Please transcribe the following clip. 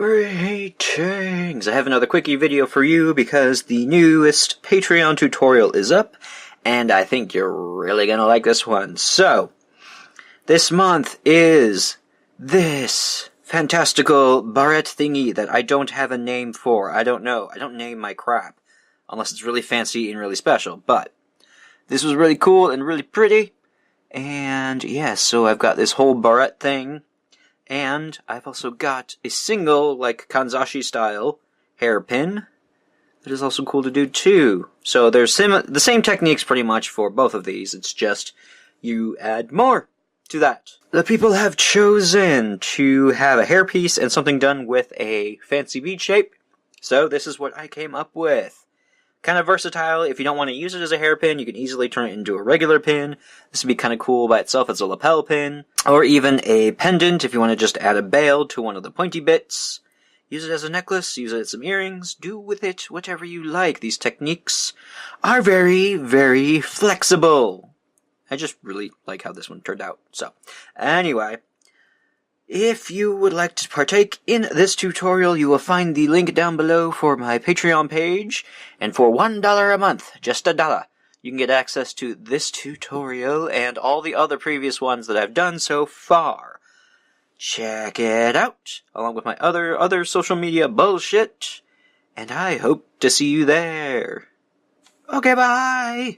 Greetings! I have another quickie video for you because the newest Patreon tutorial is up, and I think you're really gonna like this one. So, this month is this fantastical barrette thingy that I don't have a name for. I don't know. I don't name my crap, unless it's really fancy and really special, but this was really cool and really pretty, and yeah, so I've got this whole barrette thing. And I've also got a single, like Kanzashi style, hairpin that is also cool to do too. So there's the same techniques pretty much for both of these. It's just you add more to that. The people have chosen to have a hairpiece and something done with a fancy bead shape. So this is what I came up with. Kind of versatile. If you don't want to use it as a hairpin, you can easily turn it into a regular pin. This would be kind of cool by itself as a lapel pin. Or even a pendant if you want to just add a bail to one of the pointy bits. Use it as a necklace, use it as some earrings. Do with it whatever you like. These techniques are very, very flexible. I just really like how this one turned out. So, anyway, if you would like to partake in this tutorial, you will find the link down below for my Patreon page, and for $1 a month, just $1, you can get access to this tutorial and all the other previous ones that I've done so far. Check it out, along with my other social media bullshit, and I hope to see you there. Okay, bye!